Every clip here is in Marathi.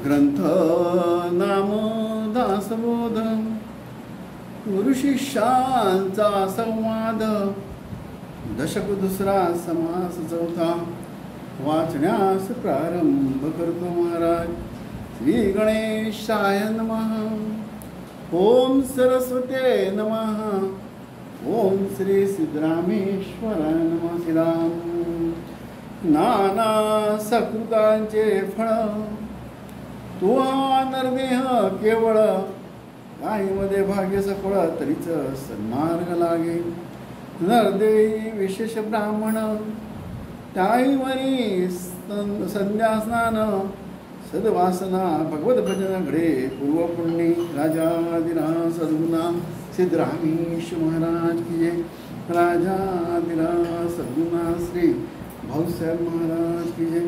ग्रंथ नाम दासबोध गुरु शिष्यांचा संवाद दशक दुसरा समास चौथा वाचण्यास प्रारंभ करतो महाराज. श्री गणेशाय नमः. ओम सरस्वते नमः. ओम श्री सिद्धरामेश्वराय नमः. श्रीराम. नाना सकृतांचे फळ तू नरदेह केवळ काहीमध्ये भाग्य सफळ तरीच सन्मार्ग लागे. नरदेही विशेष ब्राह्मण त्याईवरी संध्यास्नान सद्वासना भगवत भजन घडे पूर्व पुण्य. राजाधिराज सद्गुणा सिद्धरामेश महाराज की जय. राजाधिराज सद्गुणा श्री भाऊसाहेब महाराज की जय.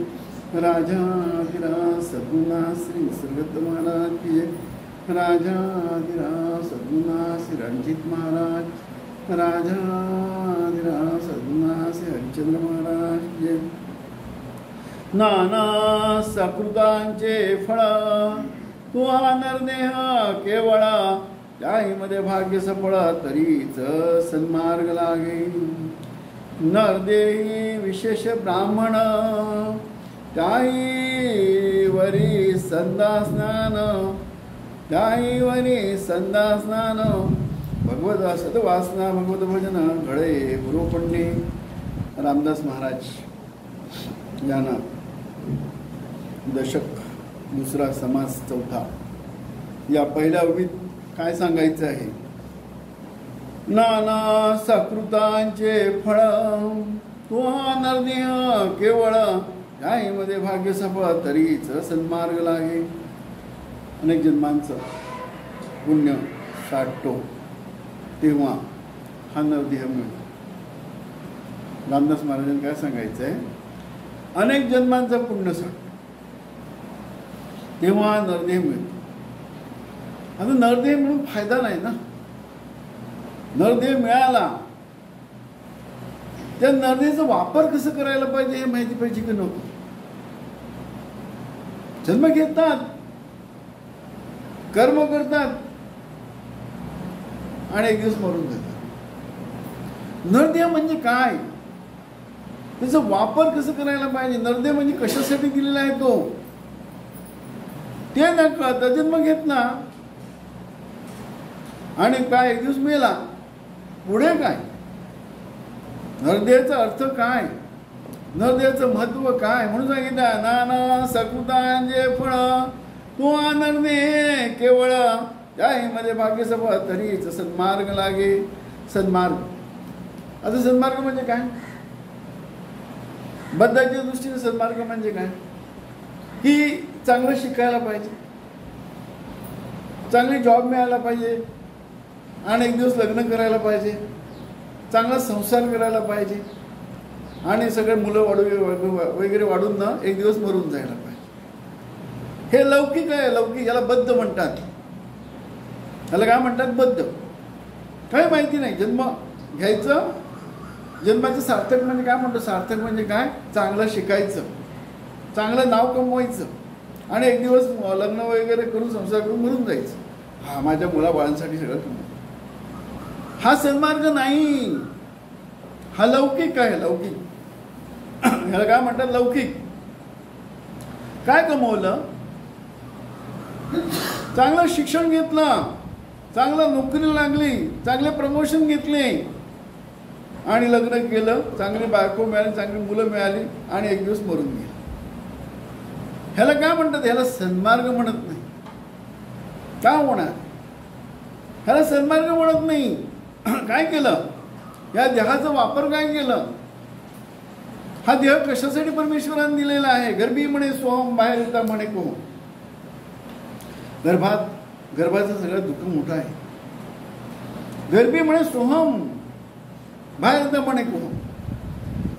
राजाधिराज सद्गुणा श्री सरगत महाराज की जय. राजाधिराज सद्गुणा श्री रणजित महाराज. राजाधिराज सद्गुणा श्री हरिश्चंद्र महाराज की जय. नाना सकृतांचे फळ तू नरदेह केवळ त्याहीमध्ये भाग्य सफळ तरीच सन्मार्ग लागे. नरदेही विशेष ब्राह्मण त्याहीवरी संध्यास्नान संध्यास्नान भगवत सद्वासना भगवत भजन घडे गुरुपुण्य. रामदास महाराज यांना दशक दुसरा समास चौथा या पहिल्या ओळीत काय सांगायचं आहे. नाना सकृतांचे फळ तू नरदेह केवळ त्याहीमध्ये भाग्य सफळ तरीच सन्मार्ग लागे. अनेक जन्मांचं पुण्य साठतो तेव्हा हा नरदेह मिळतो. रामदास महाराजांनी काय सांगायचं आहे. अनेक जन्मांचं पुण्य साठतो तेव्हा नरदेह मिळतो. आता नरदेह मिळून फायदा नाही ना. नरदेह मिळाला त्या नरदेहाचा वापर कसं करायला पाहिजे हे माहिती पाहिजे की नको. जन्म घेतात कर्म करतात आणि एक दिवस मरून जातात. नरदेह म्हणजे काय त्याचा वापर कसं करायला पाहिजे. नरदेह म्हणजे कशासाठी दिलेला आहे तो ते न कळता जन्म घेतला आणि काय एक दिवस मेला. पुढे काय नरदेहाचा अर्थ काय नरदेहाचं महत्व काय म्हणून सांगितलं. नाना सकृतांचे फळ तू नरदेह केवळ त्याहीमध्ये भाग्य सफळ तरीच सन्मार्ग लागे. सन्मार्ग आता सन्मार्ग म्हणजे काय. बद्धाच्या दृष्टीने सन्मार्ग म्हणजे काय की चांगलं शिकायला पाहिजे चांगली जॉब मिळायला पाहिजे आणि एक दिवस लग्न करायला पाहिजे चांगला संसार करायला पाहिजे आणि सगळे मुलं वगैरे वाढून ना एक दिवस मरून जायला पाहिजे. हे लौकिक आहे. लौकिक याला बद्ध म्हणतात. याला काय म्हणतात बद्ध. काही माहिती नाही. जन्म घ्यायचं जन्माचं सार्थक म्हणजे काय म्हणतो. सार्थक म्हणजे काय चांगलं शिकायचं चांगलं नाव कमवायचं आणि एक दिवस लग्न वगैरे करून संसार करून मरून जायचं. हा माझ्या मुलाबाळांसाठी सगळं कमवतो. हा सन्मार्ग नाही. हा लौकिक आहे. लौकिक ह्याला काय म्हणतात लौकिक. काय कमवलं चांगलं शिक्षण घेतलं चांगलं नोकरी लागली चांगले प्रमोशन घेतले आणि लग्न केलं चांगली बायको मिळाली चांगली मुलं मिळाली आणि एक दिवस मरून गेली. ह्याला काय म्हणतात. ह्याला सन्मार्ग म्हणत नाही. काय होणार ह्याला सन्मार्ग म्हणत नाही. काय केलं या देहाचा वापर काय केलं. हा देह कशासाठी परमेश्वराने दिलेला आहे. गर्भी म्हणे सोहम बाहेर येता म्हणे कोहम. गर्भाचं सगळं दुःख मोठं आहे. गर्भी म्हणे सोहम बाहेर येता म्हणे कोहम.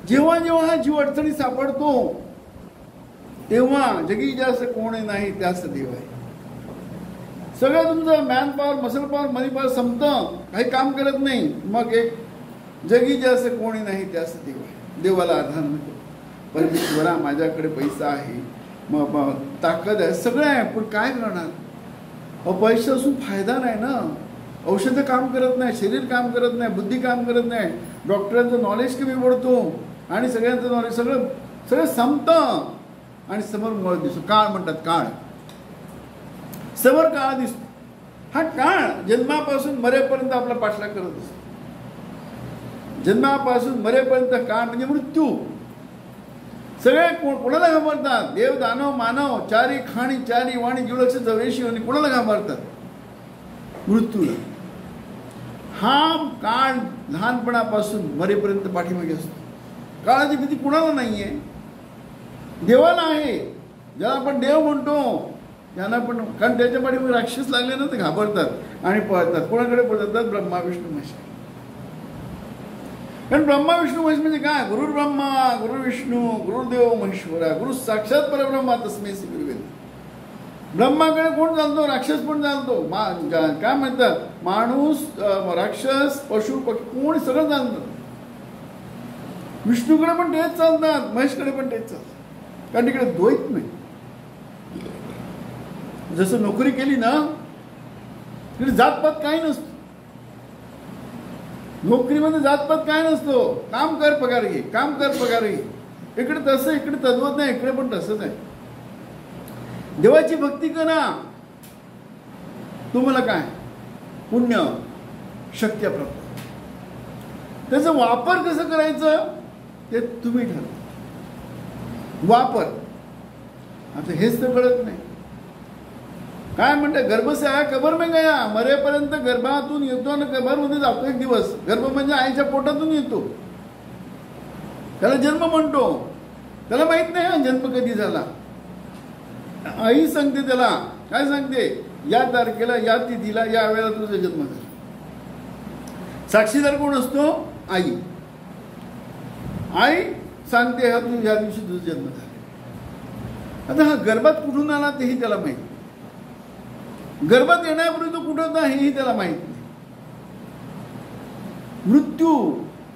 जेव्हा जेव्हा हा जीव अडचणी सापडतो तेव्हा जगी जास्त कोणी नाही त्याच देव आहे. सगळं तुमचं मॅन पॉवर मसल पॉवर मनी पॉवर संपतं काही काम करत नाही. मग एक जगी जास्त कोणी नाही त्याच देव आहे. देवाला आधार नको. परमेश्वरा माझ्याकडे पैसा आहे ताकद आहे, सगळं आहे, पण काय करणार? पैसे असून फायदा नाही ना. औषधं काम करत नाही, शरीर काम करत नाही, बुद्धी काम करत नाही, डॉक्टरांचं नॉलेज कमी पडतो आणि सगळ्यांचं नॉलेज सगळं सगळं संपतं आणि समोर मुळात दिसतो. काळ म्हणतात, काळ समोर काळ दिसतो. हा काळ जन्मापासून मरेपर्यंत आपला पाठलाग करत असतो. जन्मापासून मरेपर्यंत काळ म्हणजे मृत्यू. सगळे कोणाला घाबरतात? देव दानव मानव चारी खाणी चारी वाणी जुलक्ष जवळशी आणि कोणाला घाबरतात? मृत्यूला. हा काळ लहानपणापासून मरेपर्यंत पाठीमागे असतो. काळाची भीती कुणाला नाहीये? देवाला आहे, ज्याला आपण देव म्हणतो त्यांना पण, कारण त्याच्या पाठीमागे राक्षस लागले ना ते घाबरतात आणि पळतात. कोणाकडे पळतात? ब्रह्मा विष्णू महेश. कारण ब्रह्मा विष्णू महेश म्हणजे काय? गुरु ब्रह्मा गुरु विष्णू गुरुदेव महेश्वरा गुरु साक्षात परब्रह्मा तस्मै श्री गुरुवे. ब्रह्माकडे कोण चालतो? राक्षस पण चालतो. काय म्हणतात? माणूस, राक्षस, पशु पक्षी कोण सगळं चालतं. विष्णूकडे पण तेच चालतात, महेशकडे पण तेच चालतात, कारण तिकडे द्वैत नाही. जसं नोकरी केली ना तिकडे जातपात काही नसतो. नोकरीमध्ये जातपात काय नसतो. काम कर पगार घे, काम कर पगार घे. इकडे तसं, इकडे तद्वत नाही, इकडे पण तसंच आहे. देवाची भक्ती करा, तुम्हाला काय पुण्य शक्य प्राप्त. त्याचा वापर कसं करायचं ते तुम्ही ठरवा. वापर आता हेच तर कळत नाही. काय म्हणते? गर्भ से आया कबर में गया. मरेपर्यंत गर्भातून येतो आणि कबरमध्ये जातो एक दिवस. गर्भ म्हणजे आईच्या पोटातून येतो, त्याला जन्म म्हणतो. त्याला माहित नाही हा जन्म कधी झाला. आई सांगते त्याला, काय सांगते? या तारखेला या तिथीला या वेळेला तुझा जन्म झाला. साक्षीदार कोण असतो? आई. आई सांगते हा तू या दिवशी तुझा जन्म झाला. आता हा गर्भात कुठून आला तेही त्याला माहिती. गर्भात येण्यापूर्वी तो कुठं होता हेही त्याला माहित नाही. मृत्यू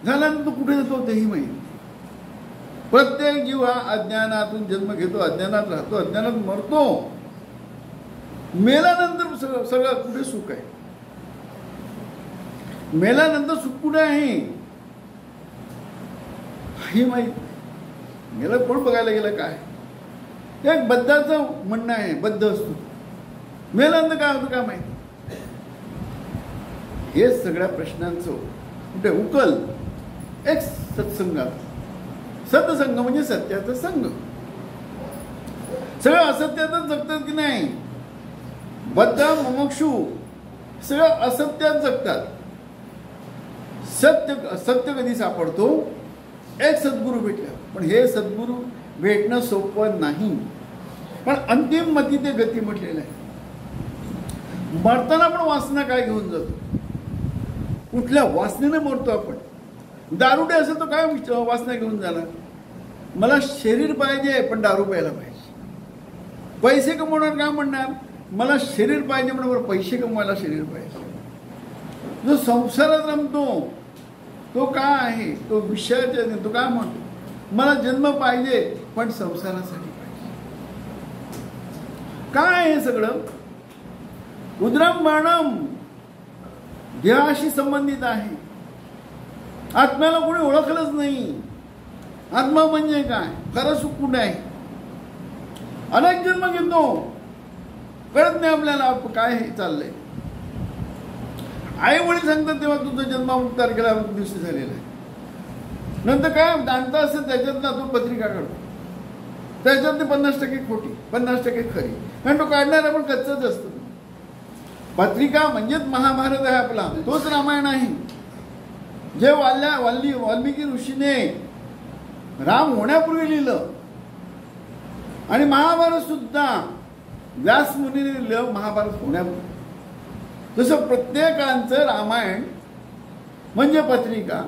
झाल्यानंतर कुठे जातो तेही माहित नाही. प्रत्येक जीव हा अज्ञानातून जन्म घेतो, अज्ञानात राहतो, अज्ञानात मरतो. मेल्यानंतर सगळं कुठे सुख आहे? मेल्यानंतर सुख कुठे आहे हे माहित नाही. मेला कोण बघायला गेलं काय? एक बद्धाचं म्हणणं आहे, बद्ध असतो. मेल्यानंतर काय होतं काय माहिती? हे सगळ्या प्रश्नांचं कुठे उकल एक सत्संगात. सत्संग म्हणजे सत्याचा संघ. सगळं असत्यातच जगतात की नाही? बद्ध मुमुक्षू सगळं असत्यात जगतात. सत्य कधी सापडतो? एक सद्गुरू भेटला. पण हे सद्गुरू भेटणं सोपं नाही. पण अंतिम मती ते गती म्हटलेलं आहे. मरताना पण वासना काय घेऊन जातो? कुठल्या वासनेने मरतो आपण? दारुडे असेल तर काय वासना घेऊन जाणार? मला शरीर पाहिजे पण दारू प्यायला पाहिजे. पैसे कमवणार काय म्हणणार? मला शरीर पाहिजे म्हणून पैसे कमवायला शरीर पाहिजे. जो संसारात रमतो तो काय आहे? तो विषयाचा. तो काय म्हणतो? मला जन्म पाहिजे पण संसारासाठी पाहिजे. काय हे सगळं? उद्रम मरणम देहाशी संबंधित आहे. आत्म्याला कोणी ओळखलंच नाही. आत्मा म्हणजे काय? खरं सुख कुठे आहे? अनेक जन्म घेतो, कळत नाही आपल्याला काय हे चाललंय. आई वडील सांगतात तेव्हा तुझं जन्म तारखेला दिवशी झालेला आहे. नंतर काय जाणता असेल त्याच्यातनं तो पत्रिका काढतो. त्याच्यात 50% खोटी 50% खरी. कारण तो काढणारा पण कच्चाच असतो. पत्रिका म्हणजेच महाभारत आहे आपला, तोच रामायण आहे. जे वाल्मिकी ऋषीने राम होण्यापूर्वी लिहिलं. आणि महाभारत सुद्धा व्यास मुनीने लिहिलं महाभारत होण्यापूर्वी. तसं प्रत्येकांचं रामायण म्हणजे पत्रिका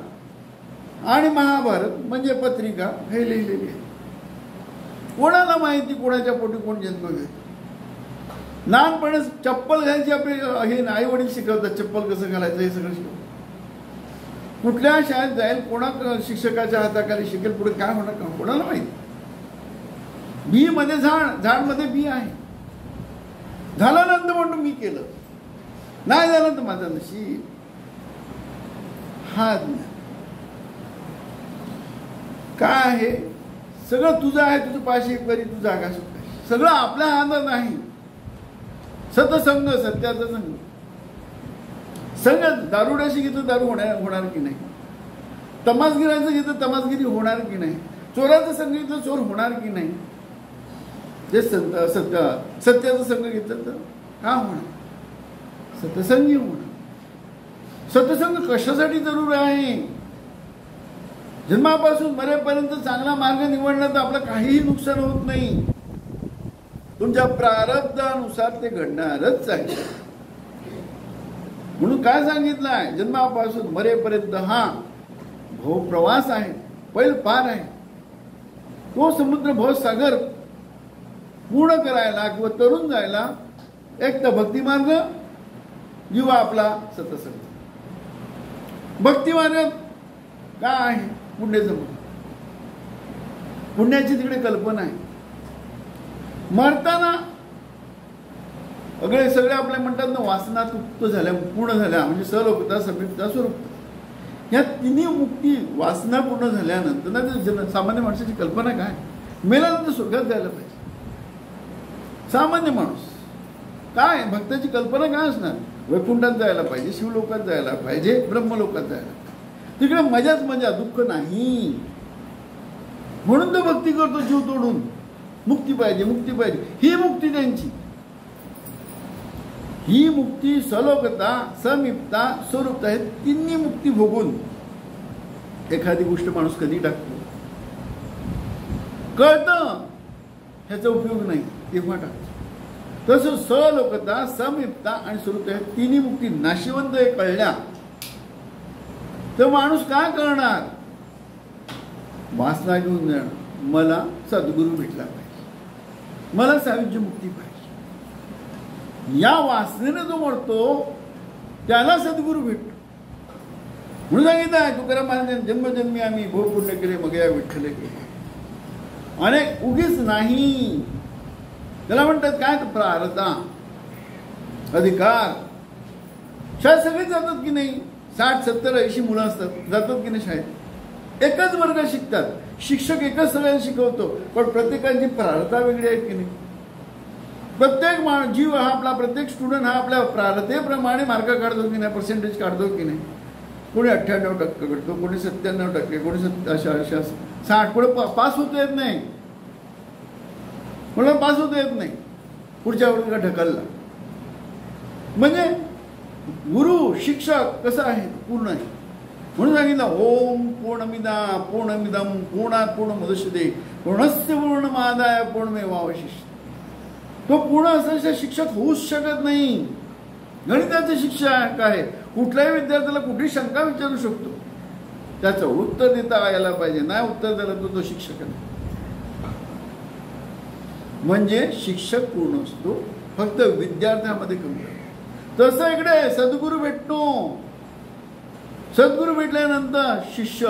आणि महाभारत म्हणजे पत्रिका हे लिहिलेली आहे. कोणाला माहिती कोणाच्या पोटी कोण जन्म घेतो? लहानपणी चप्पल घालायची आपले हे आई वडील शिकवतात. चप्पल कसं घालायचं हे सगळं शिकवतात. कुठल्या शाळेत जाईल, कोणा शिक्षकाच्या हाताखाली शिकेल, पुढे काय होणार कोणाला माहिती? बी मध्ये झाड, झाड मध्ये बी आहे. झालं नंतर म्हणतो मी केलं, नाही झालं तर माझं नशीब. हा ज्ञान काय आहे? सगळं तुझं आहे, तुझं पाशी एक करी, तुझं आकाश सगळं आपल्या हातात नाही. सतसंग, सत्याचा संग. संग दारुड्याशी घेतं दारू होणार की नाही, तमासगिराचं घेतं तमासगिरी होणार की नाही, चोराचं संग घेतलं चोर होणार की नाही. जे सत्याचं संग घेतलं तर का होणार? सतसंगी होणार. सतसंग कशासाठी जरूर आहे? जन्मापासून मरेपर्यंत चांगला मार्ग निवडणं तर आपलं काहीही नुकसान होत नाही. तुमच्या प्रारब्धानुसार ते घडणारच आहे. म्हणून काय सांगितलं आहे? जन्मापासून मरेपर्यंत हा भवप्रवास आहे, पैल पार आहे. तो समुद्र भवसागर पूर्ण करायला किंवा तरुण जायला एक तर भक्ती मार्ग किंवा आपला सतसंग. भक्ती मार्ग काय आहे? पुण्याचं मार्ग. पुण्याची तिकडे कल्पना आहे. मरताना सगळे आपल्या म्हणतात ना, वासना तृप्त झाल्या, पूर्ण झाल्या, म्हणजे सलोकता, समीपता, स्वरूपता, या तिन्ही मुक्ती वासना पूर्ण झाल्यानंतर ना सामान्य माणसाची कल्पना काय? मेल्यानंतर स्वर्गात जायला पाहिजे. सामान्य माणूस काय भक्ताची कल्पना काय असणार? वैकुंठात जायला पाहिजे, शिवलोकात जायला पाहिजे, ब्रह्मलोकात जायला पाहिजे. तिकडे मजाच मजा, दुःख नाही. म्हणून तो भक्ती करतो जीव तोडून. मुक्ती पाहिजे, मुक्ती पाहिजे. ही मुक्ती त्यांची. ही मुक्ती सलोकता, समीपता, स्वरूपता, हे तिन्ही मुक्ती भोगून एखादी गोष्ट माणूस कधी टाकतो? कळतं ह्याचा उपयोग नाही तेव्हा टाकतो. तसं सलोकता, समीपता आणि स्वरूपता हे तिन्ही मुक्ती नाशिवंत हे कळल्या तर माणूस काय करणार? वासना घेऊन जाणार. मला सद्गुरू भेटला पाहिजे, मला सायुज्य मुक्ती पाहिजे. या वासनेने जो मरतो त्याला सद्गुरू भेटतो. म्हणून सांगितलं आहे तुकाराम महाराज, जन्मजन्मी आम्ही भोग पुण्य केले मग या विठ्ठल केले. अनेक उगीच नाही. त्याला म्हणतात काय? प्रारब्ध, अधिकार. शाळेत सगळेच जातात की नाही? 60, 70, 80 मुलं असतात, जातात की नाही शाळेत? एकच वर्ग शिकतात, शिक्षक एकच सगळ्यांना शिकवतो, पण प्रत्येकाची प्रारब्ध वेगळी आहेत की नाही? प्रत्येक जीव हा आपला, प्रत्येक स्टुडंट हा आपल्या प्रारब्धेप्रमाणे मार्क काढतो की नाही, पर्सेंटेज काढतो की नाही? कोणी 98% काढतो, कोणी 97%, कोणी 60. पुढे पास होता येत नाही, म्हणून पास होता येत नाही, पुढच्या वर्गाला ढकलला. म्हणजे गुरु शिक्षक कसं आहे? पूर्ण आहे. म्हणून सांगितलं ओम पूर्णमिदं पूर्णात पूर्णमुदच्यते पूर्णस्य पूर्णमादाय पूर्णमेवावशिष्यते. तो पूर्ण असल्याशिवाय शिक्षक होऊच शकत नाही. गणिताचे शिक्षक आहे, कुठल्याही विद्यार्थ्याला कुठली शंका विचारू शकतो, त्याचं उत्तर देता यायला पाहिजे. नाही उत्तर दिलं तो शिक्षक नाही. म्हणजे शिक्षक पूर्ण असतो, फक्त विद्यार्थ्यामध्ये कमी. तसं इकडे सद्गुरू भेटतो. सद्गुरू भेटल्यानंतर शिष्य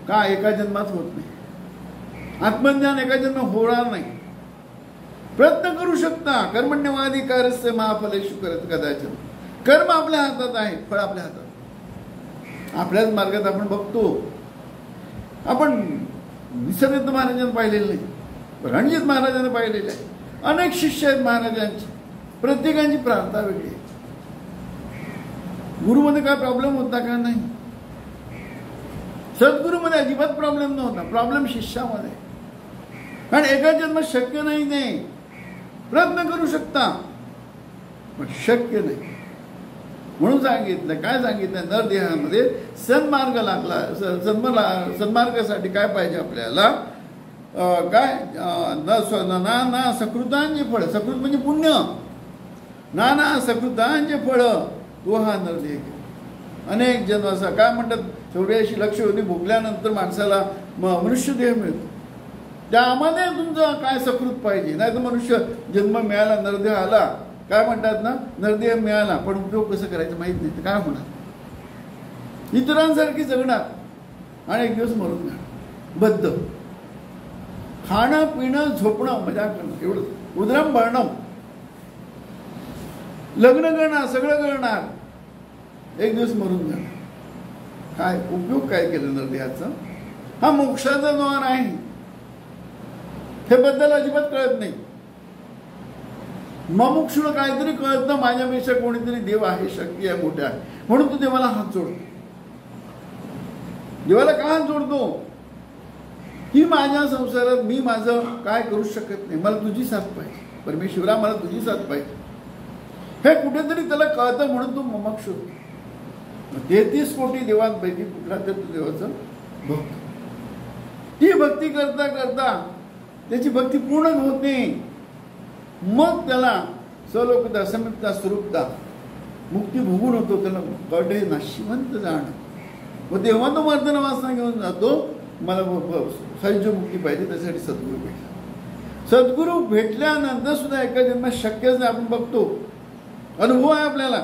का एका जन्मात होत नाही. आत्मज्ञान एका जन्म होणार नाही. प्रयत्न करू शकता. कर्मण्यवाधिकारस्य महाफलेषु कदाचन. कर्म आपल्या हातात आहे, फळ आपल्या हातात. आपल्याच मार्गात आपण बघतो. आपण निसर्गदत्त महाराजांना पाहिलेलं नाही, रणजित महाराजांना पाहिलेलं आहे. अनेक शिष्य आहेत महाराजांची, प्रत्येकाची प्रार्थना वेगळी आहे. गुरुमध्ये काय प्रॉब्लेम होता का? नाही. सद्गुरूमध्ये अजिबात प्रॉब्लेम नव्हता. प्रॉब्लेम शिष्यामध्ये. कारण एका जन्मात शक्य नाही. प्रयत्न करू शकता पण शक्य नाही. म्हणून सांगितलं, काय सांगितलं? नरदेहामध्ये सन्मार्ग लागला. सन्मार्गासाठी काय पाहिजे आपल्याला? काय? ना सकृतांचे फळ. सकृत म्हणजे पुण्य. नाना सकृतांचे फळ तो हा नरदेह. अनेक जन्म असा काय म्हणतात, 84 लक्ष योनी भोगल्यानंतर माणसाला मनुष्य देह मिळतो. त्यामध्ये तुमचं काय सकृत पाहिजे. नाही तर मनुष्य जन्म मिळाला, नरदेह आला, काय म्हणतात ना, नरदेह मिळाला पण उपयोग कसं करायचं माहित नाही, तर काय होणार? इतरांसारखी जगणार आणि एक दिवस मरून जाणार बद्ध. खाणं पिणं झोपणं मजा करणं एवढं उदरम भरणं लग्न करणार सगळं करणार एक दिवस मरून जाणार. काय उपयोग काय केलं नरदेहाचा? हा मोक्षाचा द्वार आहे हे बद्दल अजिबात कळत नाही. मुमुक्षुला काहीतरी कळतं माझ्यापेक्षा कोणीतरी देव आहे शक्ती आहे मोठा आहे म्हणून तू देवाला हात जोडतो. देवाला का हात जोडतो की माझ्या संसारात मी माझं काय करू शकत नाही मला तुझी साथ पाहिजे परमेश्वरा मला तुझी साथ पाहिजे हे कुठेतरी त्याला कळतं म्हणून तू मुमुक्षु 33 कोटी देवांपैकी कुठला तर तू देवाचं भक्त. ती भक्ती करता करता त्याची भक्ती पूर्ण होते मग त्याला सलोकता समिप्ता स्वरूपता मुक्ती भोगून होतो. त्याला कळते नाशिवंत जाणं व तेव्हा तो मर्दन वासना घेऊन जातो. मला सैज मुक्ती पाहिजे त्यासाठी सद्गुरू भेटला. सद्गुरू भेटल्यानंतर सुद्धा एका जन्मात शक्यच नाही. आपण बघतो अनुभव आहे आपल्याला.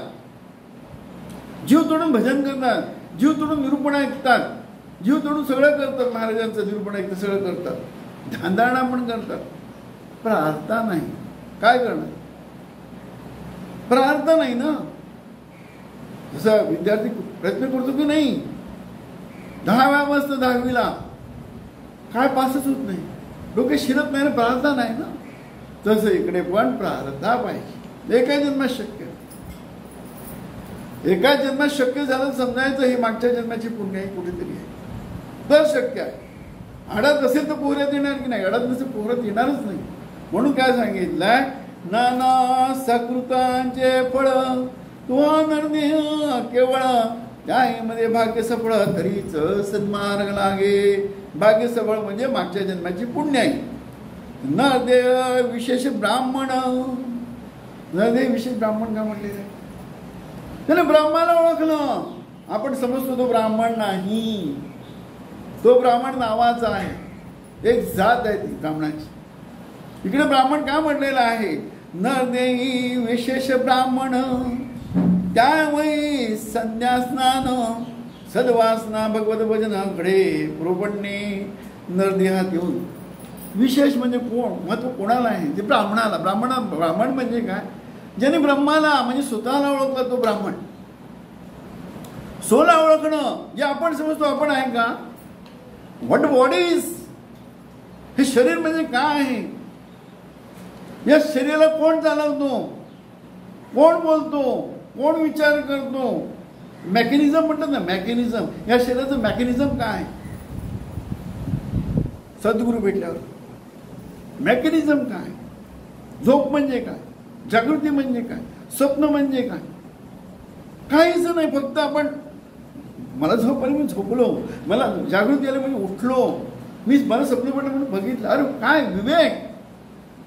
जीव तोडून भजन करतात जीव तोडून निरूपण ऐकतात जीव तोडून सगळं करतात महाराजांचं निरूपण ऐकतात सगळं करतात ध्यानधारणा पण करतात प्रार्थना नाही. काय करणार प्रार्थना नाही ना. जसा विद्यार्थी प्रयत्न करतो की नाही 10व्या मस्त 10वीला काय पासच होत नाही डोके शिरत नाही ना प्रार्थना नाही ना. तसं इकडे पण प्रार्थना पाहिजे. एका जन्मात शक्य एका जन्मात शक्य झालं समजायचं हे मागच्या जन्माची पुण्य आहे कुठेतरी आहे तर शक्य आहे. अडत असेल तर पोहऱ्यात येणार की नाही अडत नसेल पोहऱ्यात येणारच नाही. म्हणून काय सांगितलंय नाना सकृतांचे फळ तो नरदेह केवळ त्यामध्ये भाग्य सफळ तरीच सन्मार्ग लागे. भाग्य सफळ म्हणजे मागच्या जन्माची पुण्य आहे. नरदेह विशेष ब्राह्मण नरदेह विशेष ब्राह्मण का म्हटलेलं आहे त्याने ब्राह्मणाला ओळखलं. आपण समजतो तो ब्राह्मण नाही तो ब्राह्मण नावाचा आहे एक जात आहे ती ब्राह्मणाची. इकडे ब्राह्मण काय म्हटलेलं आहे नरदेही विशेष ब्राह्मण त्यावेळी संध्यास्नान सद्वासना भगवत भजनाकडे प्रोपणणे नरदेहात येऊन विशेष म्हणजे कोण महत्व कोणाला आहे ते ब्राह्मणाला. ब्राह्मण म्हणजे काय ज्याने ब्रह्माला म्हणजे स्वतःला ओळखलं तो ब्राह्मण. सोला ओळखणं जे आपण समजतो आपण आहे का व्हॉट बॉडी इज हे शरीर म्हणजे काय आहे या शरीराला कोण चालवतो कोण बोलतो कोण विचार करतो मेकॅनिझम म्हणतात ना मेकॅनिझम या शरीराचं मेकॅनिझम काय सद्गुरू भेटल्यावर मेकॅनिझम काय झोप म्हणजे काय जागृती म्हणजे काय स्वप्न म्हणजे काय काहीच नाही. फक्त आपण मला झोप आली मी झोपलो मला जागृती आली म्हणजे उठलो मला स्वप्न पडलं म्हणून बघितलं. अरे काय विवेक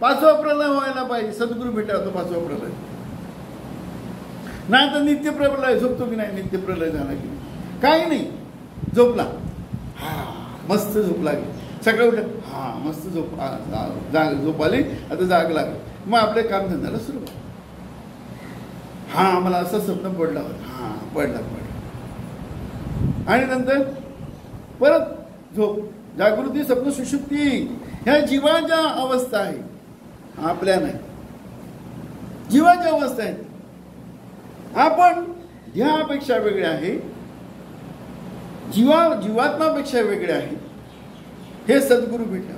5वा प्रलय व्हायला पाहिजे. सद्गुरू भेटला तो 5वा प्रलय नाही तर नित्य प्रलय झोपतो की नाही नित्य प्रलय झाला की काही नाही. झोपला हा मस्त झोप लागली सकाळी उठलं हा मस्त झोप आली आता जाग लागली मग आपले काम धंद्याला सुरू हा मला असं स्वप्न पडलं हा पडला आणि नंतर परत झोप जागृती स्वप्न सुषुप्ती ह्या जीवाच्या अवस्था आहे आपल्या नाही जीवाच्या अवस्था आहेत. आपण ध्येयापेक्षा वेगळे आहे जीवात्मापेक्षा वेगळे आहे. हे सद्गुरू भेटला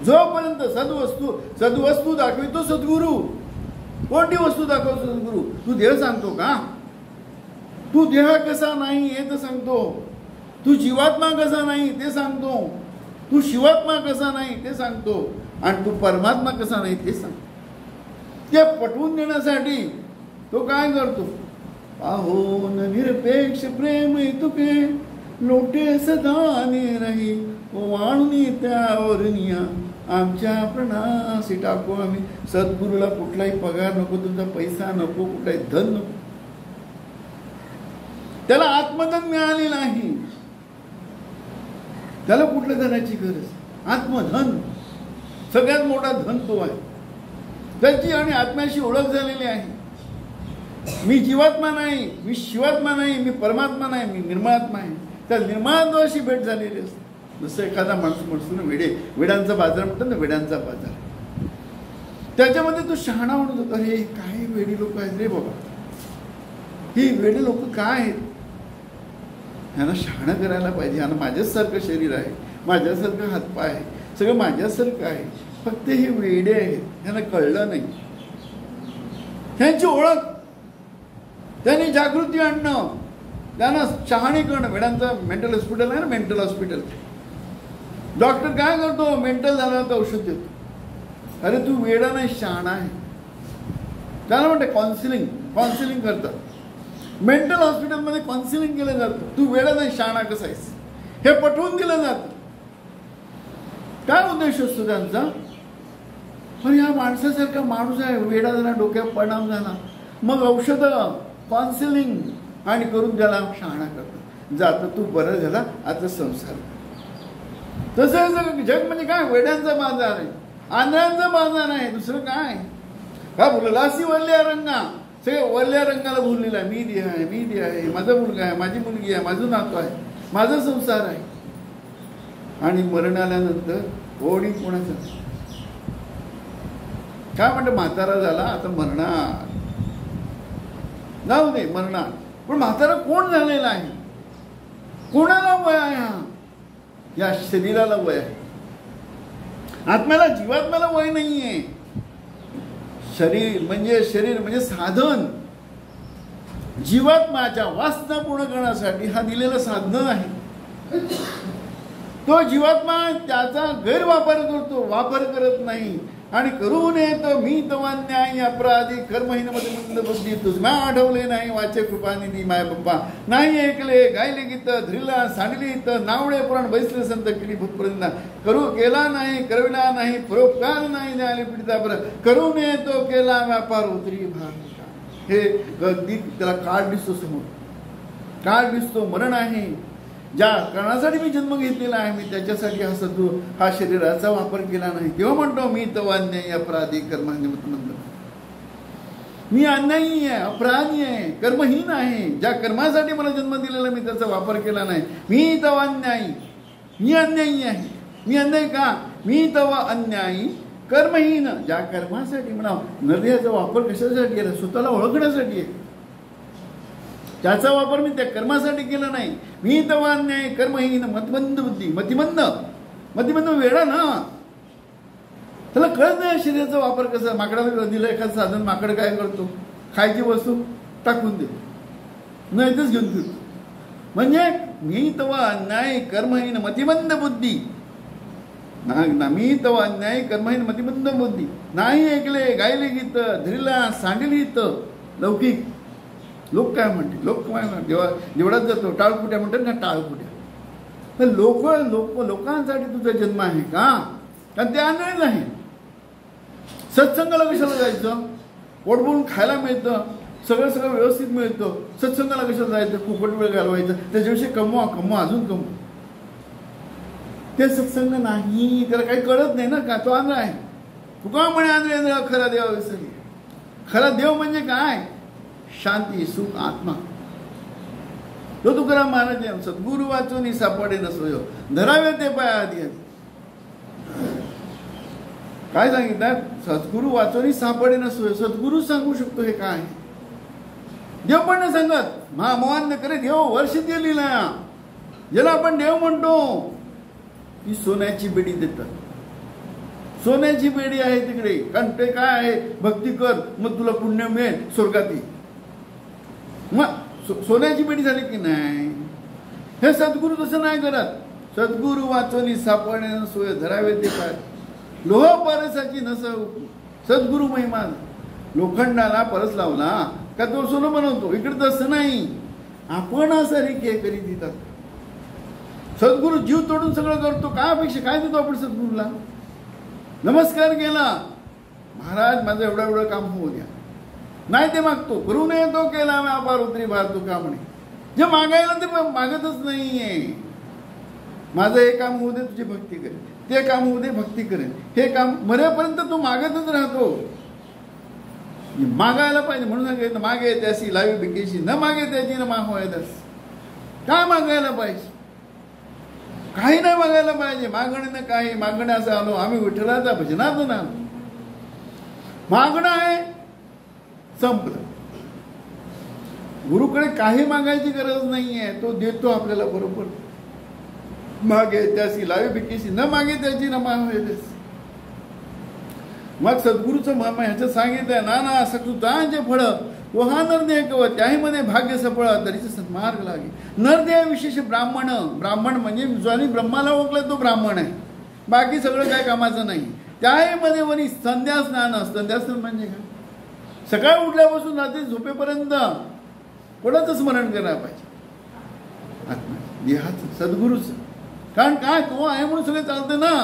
जोपर्यंत सद्वस्तू दाखवितो सद्गुरू. कोणती वस्तू दाखवतो सद्गुरू तू देह सांगतो का तू देह कसा नाही हे तर सांगतो तू जीवात्मा कसा नाही ते सांगतो तू शिवात्मा कसा नाही ते सांगतो आणि तू परमात्मा कसा नाही ते सांगतो. ते पटवून देण्यासाठी तो काय करतो पाहोन निरपेक्ष प्रेम तुके लोटे सदा निरही वाणुनी त्यावरनिया आमच्या प्रणासी टाकू आम्ही. सद्गुरूला कुठलाही पगार नको तुमचा पैसा नको कुठलाही धन नको. त्याला आत्मधन मिळाले नाही त्याला कुठल्या धनाची गरज आत्मधन सगळ्यात मोठा धन तो आहे. त्याची आणि आत्म्याशी ओळख झालेली आहे. मी जीवात्मा नाही मी शिवात्मा नाही मी परमात्मा नाही मी निर्मळात्मा आहे. त्या निर्मळात्म्याशी भेट झालेली असते. जसं एखादा माणूस म्हणतो ना वेड्यांचा बाजार म्हणतात ना, वेड्यांचा बाजार. त्याच्यामध्ये तो शहाणा म्हणत होता, अरे काय वेडी लोक आहेत रे बाबा, ही वेडी लोक काय आहेत, ह्यांना शहाणा करायला पाहिजे. ह्यांना माझ्यासारखं शरीर आहे, माझ्यासारखं हातपाय आहे, सगळं माझ्यासारखं आहे, फक्त हे वेडे आहेत, ह्यांना कळलं नाही. ह्यांची ओळख, त्यांनी जागृती आणणं, त्यांना शहाणे करणं. वेडांचं मेंटल हॉस्पिटल आहे ना, मेंटल हॉस्पिटल. डॉक्टर काय करतो, मेंटल झाला तर औषध देतो. अरे तू वेडा नाही, शहाणा आहे. त्याला म्हणते काउन्सिलिंग करतात. मेंटल हॉस्पिटलमध्ये काउन्सिलिंग केलं जातं. तू वेडा नाही, शहाणा कसा आहेस हे पटवून दिलं जातं. काय उद्देश असतो त्यांचा, पण ह्या माणसासारखा माणूस आहे, वेडा झाला, डोक्यात परिणाम झाला, मग औषधं, काउन्सिलिंग आणि करून त्याला शहाणा करतात. जातं तू बरं झाला, आता संसार. तसं जग म्हणजे काय, वेड्यांचा बाजार आहे, आंधळ्यांचा बाजार आहे, दुसरं काय. का बोललासी वरल्या रंगा, सगळे वरल्या रंगाला भुललेला आहे. मी दी आहे, माझा मुलगा आहे, माझी मुलगी आहे, माझं नातू आहे, माझा संसार आहे. आणि मरण आल्यानंतर कोणी कोणाचं काय म्हणतं, म्हातारा झाला आता मरणार, जाऊ दे मरणार. पण म्हातारा कोण झालेला आहे, कोणाला वय आहे, हा या शरीराला वय आहे, आत्म्याला, जीवात्म्याला वय नाहीये. शरीर म्हणजे साधन, जीवात्म्याच्या वासना पूर्ण करण्यासाठी हा दिलेला साधन आहे. तो जीवात्मा त्याचा गैरवापर करतो, वापर करत नाही. आणि करू नये तर मी तवा न्याय अपराधी कर्महीन मध्ये मंद बुद्धी तुझ्या आठवले नाही वाचे कृपानिधी माय बाप्पा नाही ऐकले गायले गीत ध्रिला सांडली तर नावडे पुराण बैसले संत केली भूतपर्यंत करू केला नाही करविला नाही परोपकार नाही द्यायला पीडिता बरं करू नये तो केला व्यापार उतरी भार. हे गर्दी त्याला काळ दिसतो, समोर काळ दिसतो, मरण आहे. ज्या कारणासाठी मी जन्म घेतलेला आहे मी त्याच्यासाठी हा शरीराचा वापर केला नाही. तेव्हा म्हणतो मी तव अन्यायी अपराधी कर्महीन. मी अन्यायी आहे, अपराधी आहे, कर्महीन आहे. ज्या कर्मासाठी मला जन्म दिलेला मी त्याचा वापर केला नाही. मी तव अन्यायी, मी अन्यायी आहे. मी अन्यायी का, मी तव अन्यायी कर्महीन. ज्या कर्मासाठी म्हणा नद्याचा वापर कशासाठी केला, स्वतःला ओळखण्यासाठी आहे. त्याचा वापर मी त्या कर्मासाठी केला नाही. मी तवा अन्याय कर्महीन मतमंद बुद्धी. मतिमंद वेडा ना, त्याला कळत नाही शरीराचा वापर कसा. माकडाला दिलं एखादं साधन, माकड काय करतो, खायची वस्तू टाकून देतो, नाही तेच घेऊन फिरतो. म्हणजे मी तवा अन्याय कर्महीन मतिमंद बुद्धी. मी तवा अन्याय कर्महीन मतिमंद बुद्धी नाही ऐकले गायले गीत धरिला सांडली तर लौकिक. लोक काय म्हणते, देवळात जातो टाळकुट्या म्हणतात ना, टाळकुट्या. तर लोकांसाठी तुझा जन्म आहे का, कारण ते आंधळे नाही. सत्संगाला कशाला जायचं, पोट बोलून खायला मिळतं, सगळं व्यवस्थित मिळतं. सत्संगाला कशाला जायचं, फुकट वेळ घालवायचं, त्याच्याविषयी कमवा अजून कमवा. ते सत्संग नाही, त्याला काही कळत नाही ना, का तो आंधळा आहे. तुका म्हणे आंधळे खरा देव विसरली. खरा देव म्हणजे काय, शांती सुख आत्मा. तो तुकाराम महाराज सद्गुरु वाचून सापडे नसोय धरावे ते पाय आधी. काय सांगितलं, सद्गुरु वाचून सापडे नसोय. सद्गुरु सांगू शकतो हे काय, देव पण नाही सांगत. महामोहान करे देव वर्ष दिलेला, ज्याला आपण देव म्हणतो, ती सोन्याची बेडी देतात. सोन्याची बेडी आहे तिकडे, कारण ते काय आहे, भक्ती कर मग तुला पुण्य मिळेल, स्वर्गात ये. मग सोन्याची पेटी झाली की नाही. हे सद्गुरु तसं नाही करत. सद्गुरु वाचवली सापडणे सोय धरावे ते काय, लोह परसाची नस. सद्गुरु महिमा, लोखंडाला परस लावला का तो सोनं बनवतो. इकडे तसं नाही, आपण सारी के करीत येतात. सद्गुरु जीव तोडून सगळं करतो. काय अपेक्षा, काय देतो आपण सद्गुरूला. नमस्कार केला, महाराज माझं एवढं काम होऊ द्या, नाही ते मागतो. करू नये तो केला व्यापार उतरी भार तुका म्हणे. जे मागायला ते मागतच नाहीये. माझं हे काम होऊ दे, तुझी भक्ती करेन, ते काम होऊ दे, भक्ती करेन. हे काम मरेपर्यंत तो मागतच राहतो. मागायला पाहिजे म्हणून सांगितलं, मागे त्याशी लावी बिकेशी, न मागे त्याची न माग व्हायलाच. काय मागायला पाहिजे, काही नाही मागायला पाहिजे. मागणं काही मागणं असं आलो आम्ही विठ्ठलाचा भजनातून आलो. मागणं आहे संपलं. गुरुकडे काही मागायची गरज नाहीये. तो देतो आपल्याला बरोबर. मागे त्याची लावे बिकीशी न मागे त्याची न मागे. मग सद्गुरूचं मामा ह्याचं सांगितलंय नाना सकृतांचे फळ तो हा नरदेह कव त्याही मध्ये भाग्य सफळ तरीच सन्मार्ग लागे. नरदेह विशेष ब्राह्मण. ब्राह्मण म्हणजे ज्याने ब्रह्माला ओळखलं तो ब्राह्मण आहे. बाकी सगळं काय कामाचं नाही. त्याही मध्ये वरी संध्या स्नान. संध्या स्नान म्हणजे काय? सकाळी उठल्यापासून रात्री झोपेपर्यंत कोणाचं स्मरण करायला पाहिजे? आत्मा देहाचं सद्गुरूचं. कारण काय तो आहे म्हणून सगळे चालतं ना.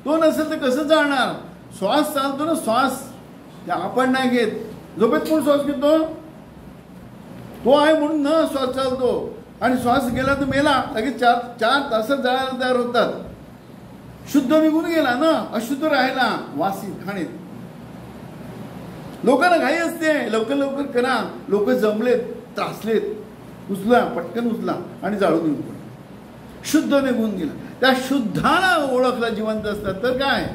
तो नसेल तर कसं चालणार? श्वास चालतो ना श्वास. आपण नाही घेत. झोपेत कोण श्वास घेतो? तो आहे म्हणून न श्वास चालतो. आणि श्वास गेला तर मेला. लगेच चार तासात जायला तयार होतात. शुद्ध निघून गेला ना. अशुद्ध राहिला वासी खाणीत. लोकांना घाई असते लवकर लवकर करा. लोक जमलेत त्रासलेत. उचला पटकन उचला आणि जाळून निघून पडला. शुद्ध निघून गेला. त्या शुद्धाला ओळखला जिवंत असतात तर काय?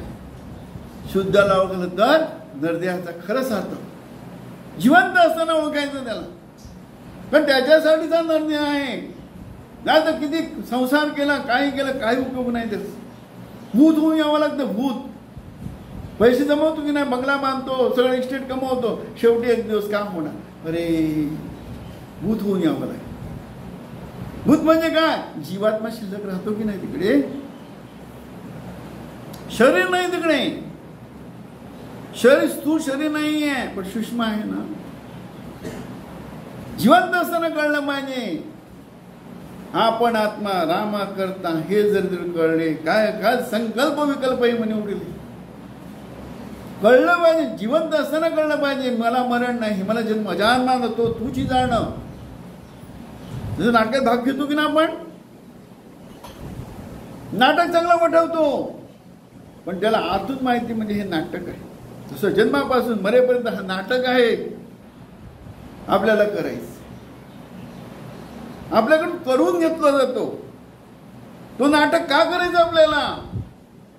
शुद्धाला ओळखलं तर नरदेहाचा खरंच अर्थ. जिवंत असताना ओळखायचं त्याला. पण त्याच्यासाठीचा नरदेह आहे. नाही तर किती संसार केला काही केलं काही उपयोग नाही. त्याचा भूत होऊन यावं लागतं. भूत पैसे जमवतो की नाही. बंगला बांधतो सगळं इस्टेट कमवतो. शेवटी एक दिवस काम होणार. अरे भूत होऊन यावं लागेल. भूत म्हणजे काय? जीवात्मा शिल्लक राहतो की नाही तिकडे. शरीर नाही तिकडे. शरीर स्थूल शरीर नाही आहे पण सूक्ष्म आहे ना. जिवंत असताना कळलं पाहिजे आपण आत्मा रामा करता. हे जर कळले काय काय संकल्प विकल्प हे म्हणे उडले. कळलं पाहिजे. जिवंत असताना कळलं पाहिजे मला मरण नाही. मला जन्म जाणणार नव्हतो तुझी जाणं. जसं नाटकात भाग घेतो की ना आपण. नाटक चांगला वठवतो पण त्याला आतून माहिती म्हणजे हे नाटक आहे. तसं जन्मापासून मरेपर्यंत हा नाटक आहे. आपल्याला करायचं. आपल्याकडून करून घेतला जातो. तो नाटक का करायचं आपल्याला?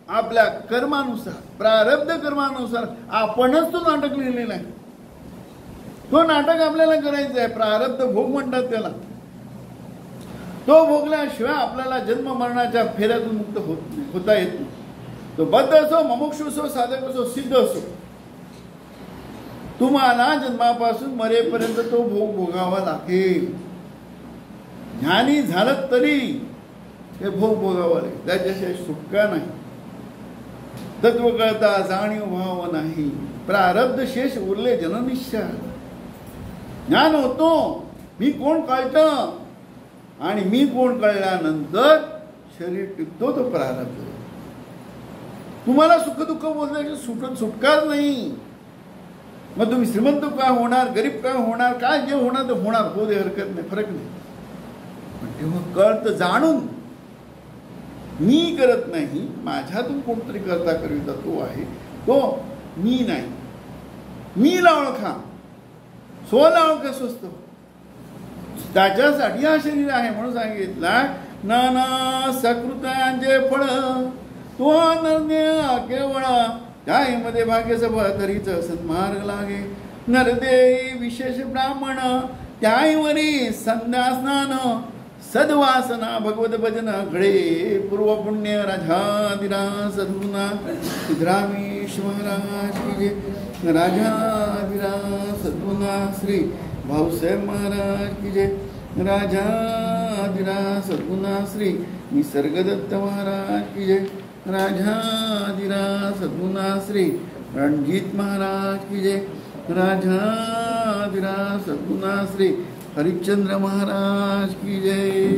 आपल्या कर्मानुसार प्रारब्ध कर्मानुसार आपणच तो नाटक लिहिलेला आहे. तो नाटक आपल्याला करायचा आहे. प्रारब्ध भोग म्हणतात त्याला. तो भोगल्याशिवाय आपल्याला जन्म मरणाच्या फेऱ्यातून मुक्त होता येत नाही. तो बद्ध असो मुमुक्षु असो साधक असो सिद्ध असो तुम्हाला जन्मापासून मरेपर्यंत तो भोग भोगावा लागेल. ज्ञानी झालं तरी ते भोग भोगावा लागेल. त्याच्याशिवाय सुटका नाही. तत्व कळता जाणीव भाव नाही. प्रारब्ध शेष उरले जननिश्चय. ज्ञान होतो मी कोण कळतं आणि मी कोण कळल्यानंतर शरीर टिकतो तो प्रारब्ध. तुम्हाला सुख दुःख बोलण्याची सुटकाच नाही. मग तुम्ही श्रीमंत काय होणार गरीब काय होणार काय जे होणार ते होणार. हो दे हरकत नाही फरक नाही. पण तेव्हा कळतं जाणून मी करत नाही. माझ्यातून कोणतरी करता करिता तो आहे. तो मी नाही. मीला ओळखा. स्वला ओळखा स्वस्त. त्याच्यासाठी हा शरीर आहे म्हणून सांगितला नाना सकृतांचे फळ तो नरदेह केवळ त्यामध्ये भाग्य सभा तरीच सन्मार्ग लागे. नरदेही विशेष ब्राह्मण त्याईवरी संध्या स्नान सद्वासना भगवत भजन घडे पूर्व पुण्य राजाधिराज सद्गुणा सिद्धरामेश महाराज की जय. राजाधिराज सद्गुणा श्री भाऊसाहेब महाराज की जय. राजाधिराज सद्गुणा श्री निसर्गदत्त महाराज की जय. राजाधिराज सद्गुणा श्री रणजीत महाराज की जय. राजाधिराज सद्गुणा श्री हरिश्चंद्र महाराज की जय.